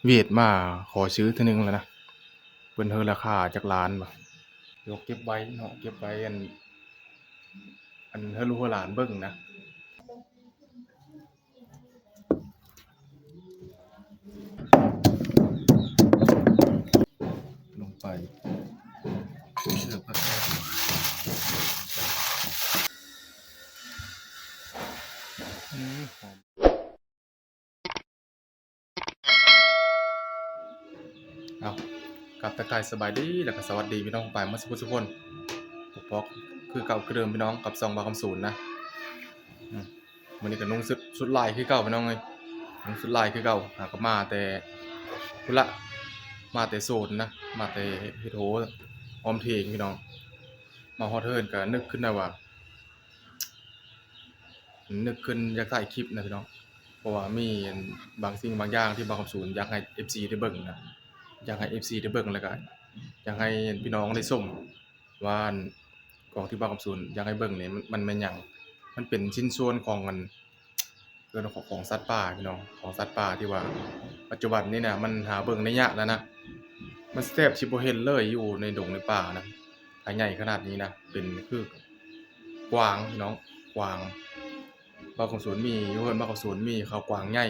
เวทมาขอซื้อเทื่อหนึงแล้วนะเพิ่นเฮอราคาจักล้านบ่เดี๋ยวเก็บไว้เนาะเก็บไว้อันให้ลูกให้หลานเบิ่งนะลงไปเลือกผักหอมเอากลับทักทายสบายดีแล้วก็สวัสดีพี่น้องปายหมดทุกคนพกคือเก่าคือเดิมพี่น้องกับซองบาคำศูนย์นะมื้อนี้ก็นุ่งสุดลายคือเก่าพี่น้องเอ้ยนุ่งสุดลายคือเก่าก็มาแต่พุ่นละมาแต่โซนนะมาแต่เฮ็ดโหออมเทงพี่น้องมาฮอดเฮิ้นก็นึกขึ้นได้ว่าอยากถ่ายคลิปนะพี่น้องเพราะว่ามีอันบางสิ่งบางอย่างที่บางคำศูนย์อยากให้ FC ได้เบิ่งนะอยากให้ FC ได้เบิ่งแล้วก็อยากให้พี่น้องได้ชมว่าอันของที่บางคำศูนย์อยากให้เบิ่งนี่มันแม่นหยังมันเป็นชิ้นส่วนของอันเอิ้นว่าของสัตว์ป่าพี่น้องของสัตว์ป่าที่ว่าปัจจุบันนี้น่ะมันหาเบิ่งได้ยากแล้วนะมันแทบสิบ่เห็นเลยอยู่ในดงในป่านะถ้าใหญ่ขนาดนี้นะเป็นคือกวางพี่น้องกวาง บางศูนย์มีอยู่เพิ่นบางศูนย์มีข้าวกวางใหญ่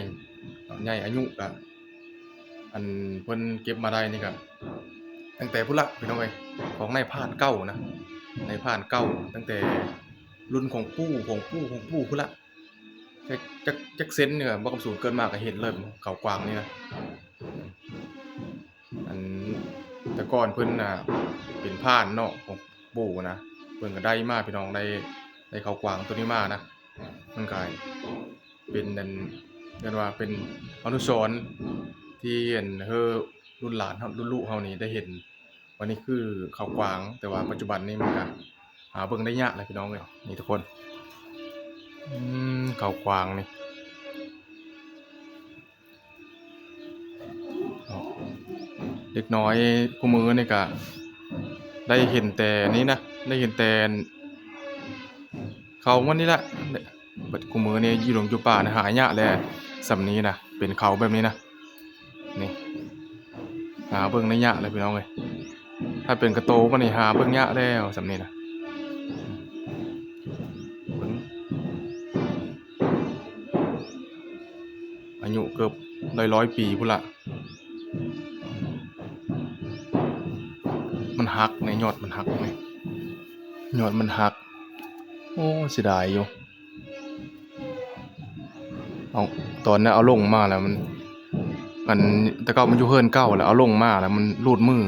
ใหญ่อายุก็อันเพิ่นเก็บมาได้นี่ก็ตั้งแต่พุ่นละพี่น้องเอ้ยของนายพรานเก่านะนายพรานเก่าตั้งแต่รุ่นของปู่พุ่นละจักเซนเนี่ยบ่กับศูนย์เกิดมาก็เห็นเลยข้าวกวางนี่นะอันแต่ก่อนเพิ่นน่ะเป็นพรานเนาะของปู่นะเพิ่นก็ได้มาพี่น้องได้ข้าวกวางตัวนี้มานะมันก็เป็นนั่นเรียกว่าเป็นอนุสรณ์ที่อันรุ่นหลานเฮารุ่นลูกเฮานี่ได้เห็นว่านี่คือข้าวกวางแต่ว่าปัจจุบันนี้มันก็หาเบิ่งได้ยากแล้วพี่น้องเอ้ยนี่ทุกคนข้าวกวางนี่เด็กน้อยคุมื้อนี่ก็ได้เห็นแต่นี้นะได้เห็นแต่เขามันนี่แหละบัดคุมื้อนี้อยู่หลงอยู่ป่าน่ะหายากแล้วส่ำนี้นะเป็นเขาแบบนี้นะนี่หาเบิ่งได้ยากเลยพี่น้องเอ้ยถ้าเป็นกระโตก็นี่หาเบิ่งยากแล้วส่ำนี้นะเบิ่งอายุเกือบ100ปีพุ่นล่ะมันหักในยอดมันหักนี่ยอดมันหักโอ้เสียดายอยู่เอาตอนนั้นเอาลงมาแล้วมันแต่เก่ามันอยู่เฮินเก่าแล้วเอาลงมาแล้วมันรูดมือ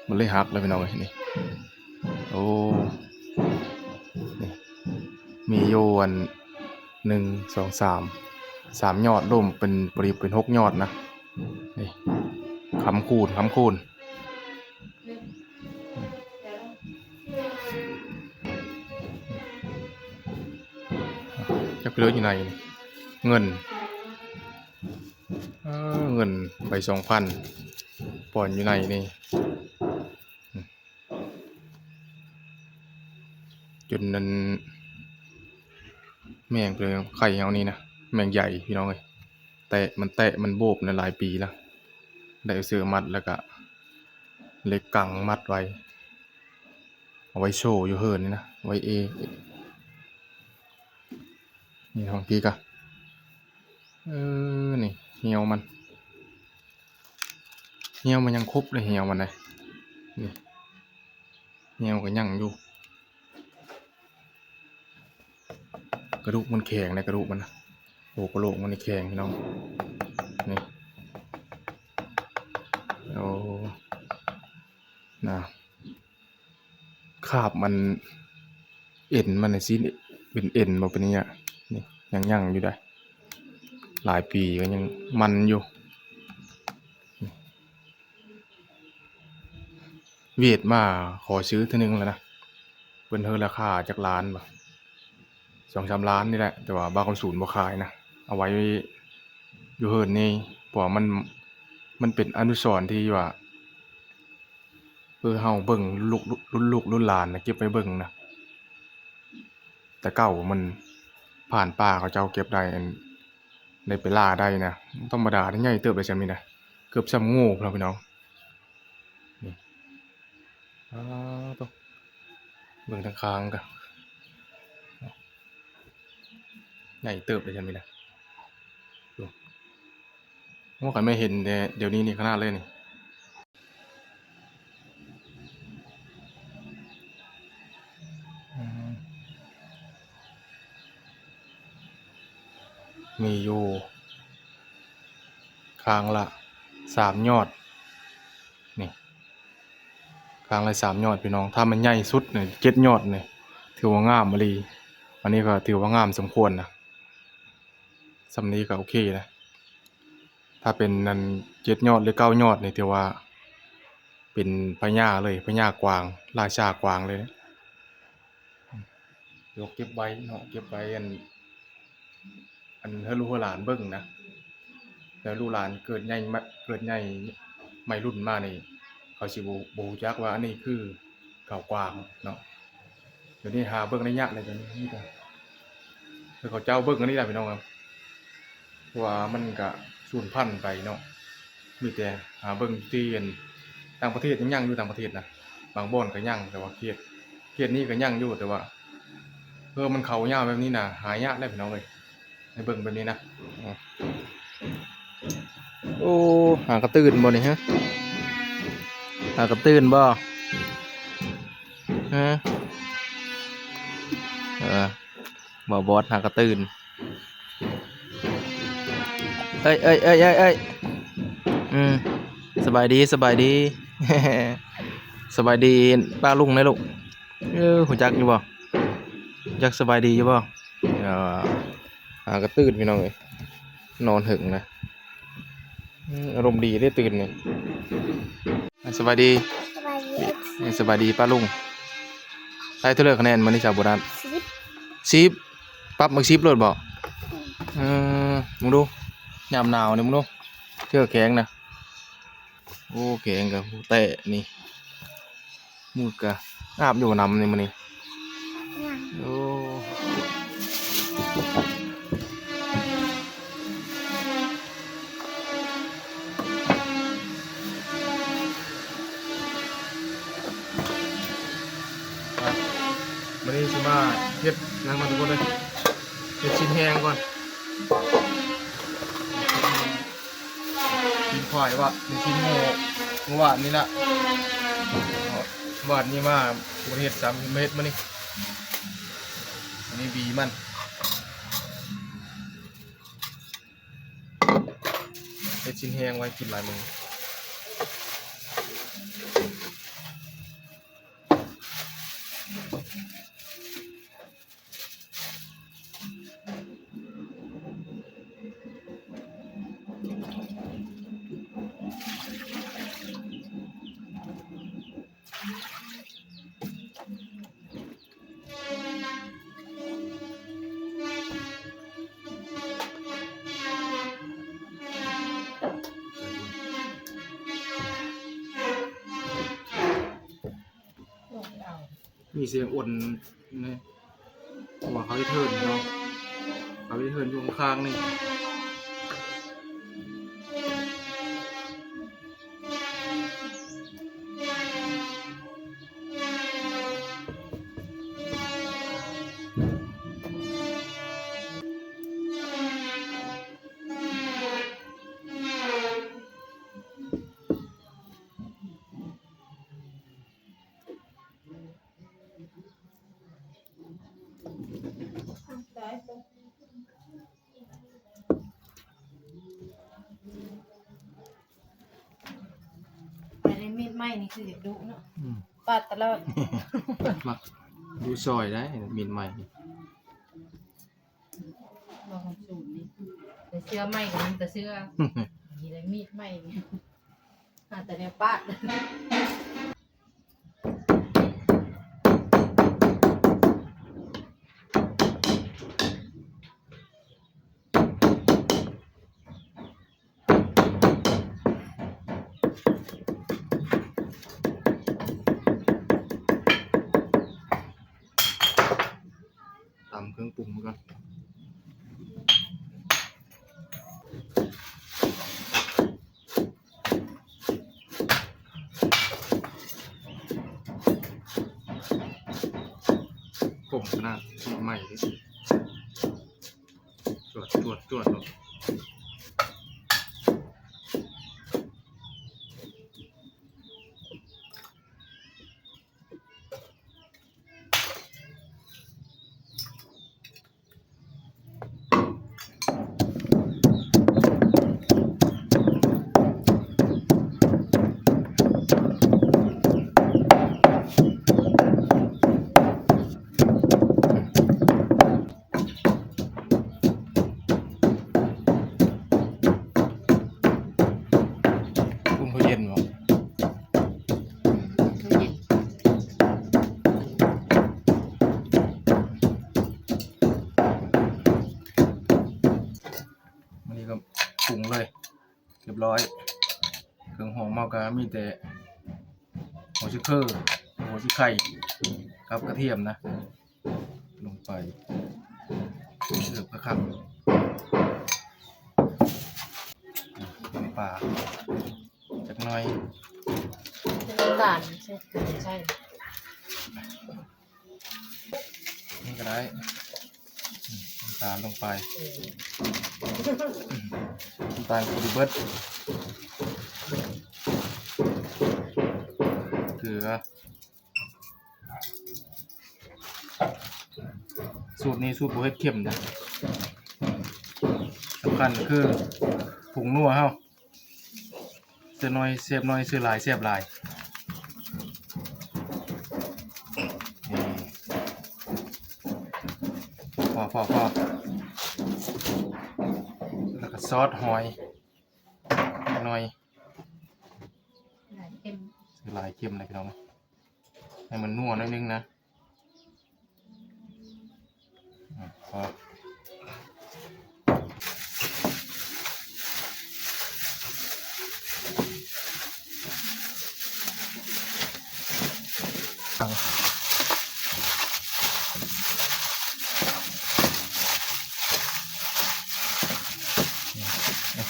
มันเลยหักเลยพี่น้องเอ้ยนี่โอ้นี่มีอยู่อัน1 2 3ยอดรวมเป็นพอดีเป็น6ยอดนะนี่ค้ำคูณจักเหลืออยู่ไหนนี่เงินเงินใบ 2,000ป่อนอยู่ไหนนี่จนนั้นแม่งเปลืองไข่เฮานี่นะแม่งใหญ่พี่น้องเอ้ยแตะมันโบบน่ะหลายปีแล้วได้เอาเสือมัดแล้วก็เหล็กกังมัดไว้เอาไว้โชว์อยู่เฮินนี่นะไว้นี่ของพี่ก็นี่เหี่ยวมันยังครบเลยเหี่ยวมันน่ะนี่เหี่ยวก็ยังอยู่กระดูกมันแข็งนะกระดูกมันนะโอ้กระโหลกมันนี่แข็งพี่น้องนี่โอ้นะคราบมันเอ็นมันน่ะสิเป็นเอ็นบ่เป็นเนี่ยนี่ยังอยู่ได้หลายปีก็ยังมันอยู่เวทมาขอซื้อเทื่อหนึงแล้วนะเพิ่นเฮอราคาจักล้านบ่2-3ล้านนี่แหละแต่ว่าบางคนศูนย์บ่ขายนะเอาไว้อยู่เฮินนี่เพราะว่ามันเป็นอนุสรณ์ที่ว่าเฮาเบิ่งลูกรุ่นหลานน่ะเก็บไว้เบิ่งนะแต่เก่ามันผ่านป่าเขาเจ้าเก็บได้อันได้ไปล่าได้นะธรรมดาได้ใหญ่เติบได้ส่ำนี้นะ เกือบซ้ำงูพุ่นล่ะพี่น้องนี่อ้าวโตเบิ่งทางข้างกะใหญ่เติบเลยใช่ไหมล่ะดูโอ้ข้อยไม่เห็นแต่เดี๋ยวนี้นี่ขนาดเลยนี่อืมมีอยู่ข้างละ3ยอดนี่ข้างละ3ยอดพี่น้องถ้ามันใหญ่สุดนี่7ยอดนี่ถือว่างามอีหลีอันนี้ก็ถือว่างามสมควรนะส่ำนี้ก็โอเคนะถ้าเป็นนั่น7ยอดหรือ9ยอดนี่ถือว่าเป็นพญาเลยพญากวางราชากวางเลยนะเดี๋ยวเก็บไว้เนาะเก็บไว้อันให้ลูกให้หลานเบิ่งนะแล้วลูกหลานเกิดใหญ่มาเกิดใหญ่ใหม่รุ่นมานี่เขาสิบ่รู้จักว่าอันนี้คือเขากวางเนาะเดี๋ยวนี้หาเบิ่งได้ยากเลยเดี๋ยวนี้มีแต่คือเขาเจ้าเบิ่งอันนี้แหละพี่น้องครับเพราะว่ามันก็สูญพันธุ์ไปเนาะมีแต่หาเบิ่งที่อันต่างประเทศยังอยู่ต่างประเทศนะบางบ่อนก็ยังแต่ว่าเขตนี้ก็ยังอยู่แต่ว่ามันเขายาวแบบนี้น่ะหายากแล้วพี่น้องเอ้ยให้เบิ่งแบบนี้นะอ๋อโอ้หากระตื้นบ่นี่ฮะหากระตื้นบ่ฮะบ่บอสหากระตื้นเอ้ยอืมสบายดีสบายดี สบายดีป้าลุงนะลูกหูจักอยู่บ่หูจักสบายดีอยู่บ่หากระตื้นพี่น้องเอ้ยนอนหึงนะอารมณ์ดีได้ตื่นนี่สบายดีสบายดี สบายดีป้าลุงได้เท่าไหร่คะแนนมื้อนี้ชาวโบราณ10ปรับมัก10โลดบ่มึงดูยามหนาวนี่มึงดูเทื่อแข็งนะโอ้แข็งกับแตะนี่มือกะอาบอยู่น้ำนี่มื้อนี้โอ้มื้อนี้สิมาเฮ็ดหยังมาทุกคนเลยเฮ็ดชิ้นแห้งก่อนชิ้นควายว่าเป็นชิ้นหมูหวานนี่ล่ะหวานนี่มาประเทศ3เม็ดมื้อนี้อันนี้บีมันเฮ็ดชิ้นแห้งไว้กินหลายมื้อมีเสียงอ่นนี่ว่าเขาจะเทิร์นเนาะเขาจะเทิร์นอยู่ข้างๆนี่ไปในมีดไหม้นี่คืออยากดุเนาะปาดตลอด มักดูซอยได้มีนใหม่ บอกของสูตรนี่แต่เสื้อไหม้กับมันแต่เสื้อมีอะไรมีดไหม้นี่แต่เนี่ยปาดตำเครื่องปรุงก่อน หน้าใหม่ดิจวดลงอุ่นเขาเย็นบ่ ตู้เย็น วันนี้ก็ปรุงเลยเรียบร้อยเครื่องหอมเมาก็มีแต่หัวชิเคอร์หัวชิไข่กับกระเทียมนะลงไปเสิร์ฟกระคังน้ำปลาจักหน่อย น้ำตาลใช่ใช่ นี่ก็ได้น้ำตาลลงไปน้ำตาลโคดิเบิร์ตเกลือสูตรนี้สูตรบ่เฮ็ดเข้มนะสำคัญคือผงนัวเฮาเสื้อน้อยเสียบน้อยเสื้อหลายเสียบหลายนี่พอแล้วก็ซอสหอยหน่อย หลายเค็ม คือลายเข้มเลยพี่น้องให้มันนัวหนิดนึงนะพอ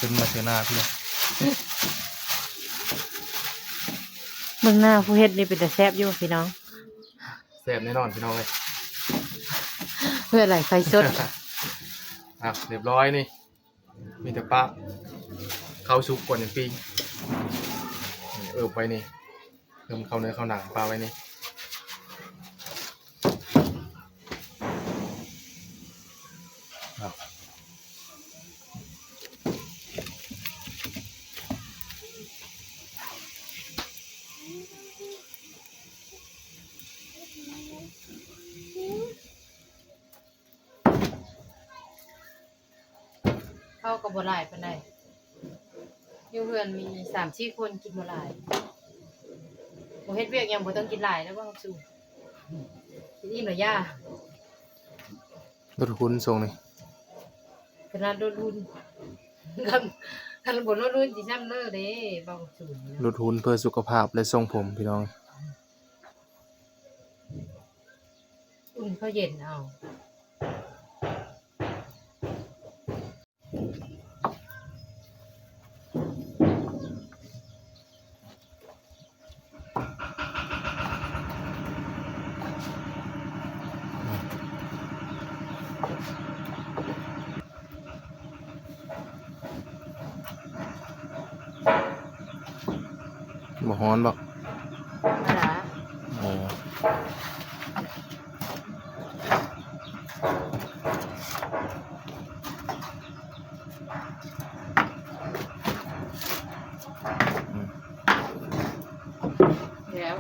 ขึ้นมาเจอหน้าพี่น้อง เบิ่งหน้าผู้เฮ็ดนี่เป็นแต่แซ่บอยู่พี่น้อง แซ่บแน่นอนพี่น้องเลย เพื่ออะไรไฟสด เรียบร้อยนี่มีแต่ปลาข้าวซุปก่อนอย่างปีไปนี่เพิ่มเข้าเนื้อเข้าหนังปลาไว้นี่เข้ากับบ่หลายปานใดอยู่เพื่อนมี3-4คนกินบ่หลายบ่เฮ็ดเวียกหยังบ่ต้องกินหลายแล้วบ่สู้กินอิ่มแล้วย่าร ถหุ้นทรงนี่ ขนาดรถรุ่นคันบ่รถรุ่นสิซ้ำเด้อเด้บ่สู้ รถหุ้นเพื่อสุขภาพและทรงผมพี่น้อง อุ่นข้าวเย็นเอา บ่ฮ้อนบ่ มาละ เออแล้ว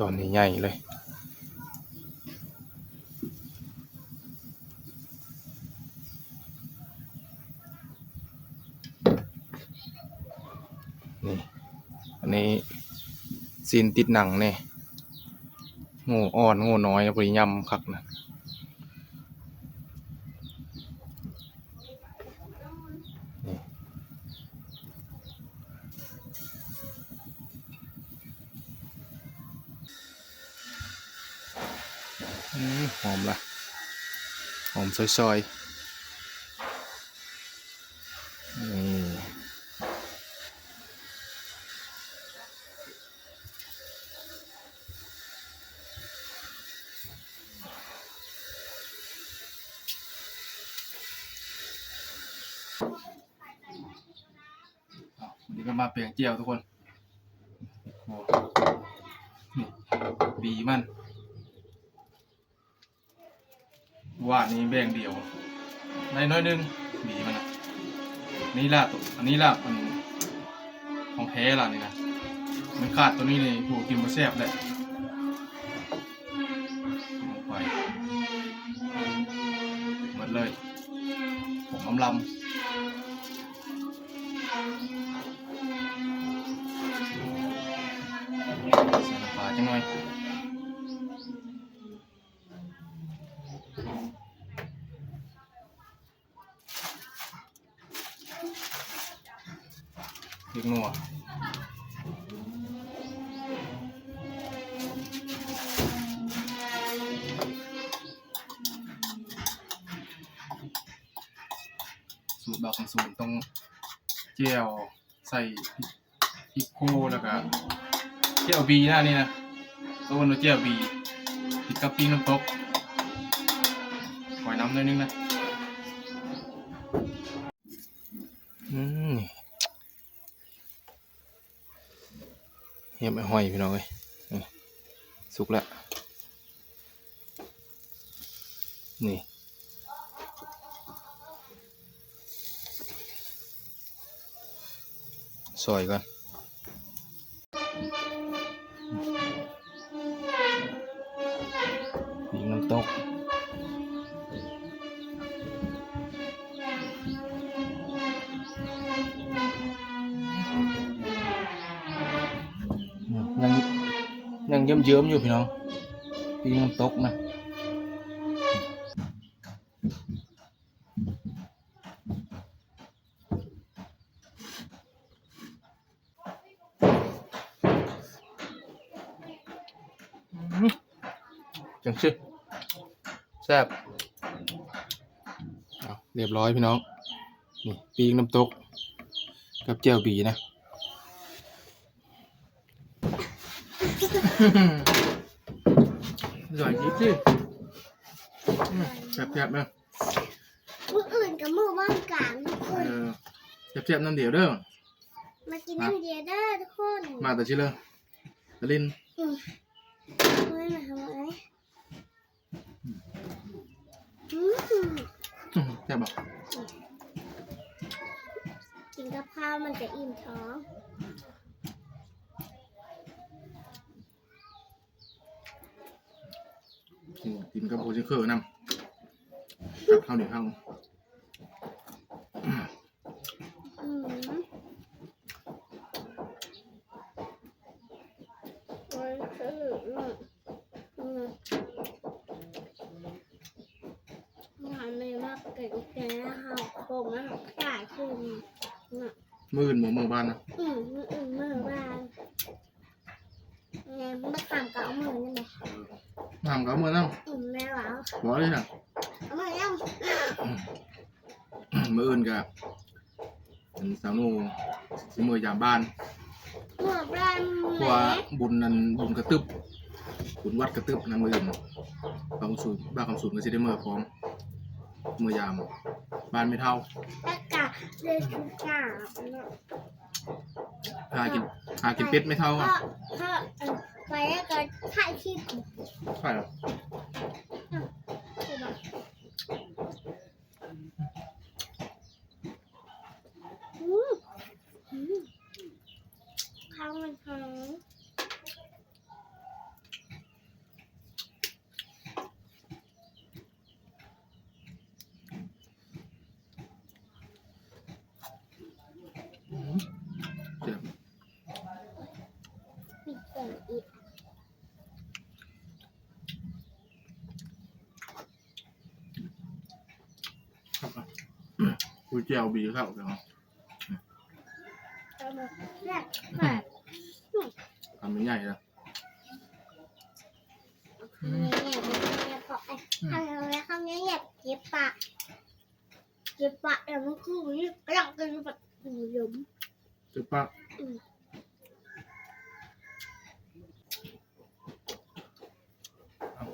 ตอนนี้ใหญ่เลยนี่อันนี้ซีนติดหนังเนี่ยงูอ่อนงูน้อยเอาไปยำคักนะนี่ หอมละหอมซอยๆนี่ก็มาเปลี่ยนเจียวทุกคนโอ้นี่บีมันว่านี่แบ่งเดียวได้น้อยนึงบีมันนี่ละอันนี้ละมันของแท้ละนี่นะมันขาดตัวนี้เลยโหกินมาแซ่บเลยลงไปหมดเลยผมลำใส่น้ำปลาจังหน่อยพริกนัวสูตรบาของสูตรต้องเจียวใส่พริกโคแล้วก็เจียวบีนะนี่นะตัวนู้นเจียวบีพริกกะปิน้ำตกหอยน้ำหน่อยนึงนะเห็บไอ้หอยพี่น้องเอ้ยสุกแล้วนี่ซอยก่อนยิงน้ำตกยังเยิ้มๆอยู่พี่น้องยิงน้ำตกนะจังชื่อแซ่บเรียบร้อยพี่น้องนี่ปีกน้ำตกกับเจียวบีนะอร่อยจริงสิแซ่บๆนะ มื้ออื่นกับมื้อว่างกลางทุกคน แซ่บๆน้ำเดียวเด้อ มากินน้ำเดียวเด้อทุกคน มาแต่ชิเลยตะลิน เฮ้ยมาทำอะไรแซ่บบอก กินกับข้าวมันจะอิ่มท้อง กินกับโอชิเคอร์นำกับข้าวเหนียวข้าว โอ้ยคืองานไม่มากเก่งแก่ค่ะโคมแล้วจ่ายคืน มื่นหมูมือบ้านนะ มื้ออื่นมื้อบ้านไงมาตามกับเอามือนี่ไหม ทำกับมือน้ แม่หวาว ำบอกเลยนะ เอามือยัง มืออื่นกับเป็นสาวนูสิมือยามบ้าน มือบ้าน เพราะว่าบุญนั้นบุญกระตึบบุญวัดกระตึบนะมืออื่นบางสูตรบ้านคำสูตรก็จะได้มือพร้อมมือยามบ้านไม่เท่า อากาศเลยคือกาบ หากินเป็ดไม่เท่า เพ อ่ะ ราะไปแล้วก็ถ่ายคลิป ใช่หรอข้าวมันหอม เจ็บ มีเสียงอีก ครับคุยเจียวบีเข้าเดี๋ยว เอามาแรกแบบ ทำเป็นใหญ่แล้ว นี่พอ ทำอะไรคำนี้เนี่ยเก็บปะแล้วมันคือนี่กำลังกินแบบหมูยม จุดปะ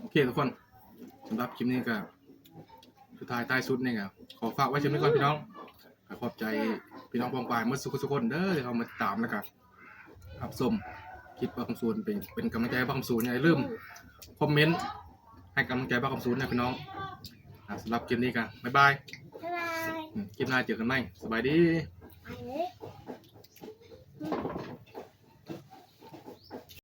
โอเคทุกคนสำหรับคลิปนี้ก็สุดท้ายท้ายสุดนี่ก็ขอฝากไว้เช่นนี้ก่อนพี่น้องขอบใจพี่น้องปองปายเมื่อสุขคนเด้อที่เขามาตามนะครับรับชมคลิปบ้าคำศูนย์เป็นกำลังใจให้บ้าคำศูนย์อย่าลืมคอมเมนต์ให้กำลังใจบ้าคำศูนย์นะพี่น้องสำหรับคลิปนี้กันบ๊ายบาย บ๊ายบาย คลิปหน้าเจอกันใหม่สบายดี ไปเลย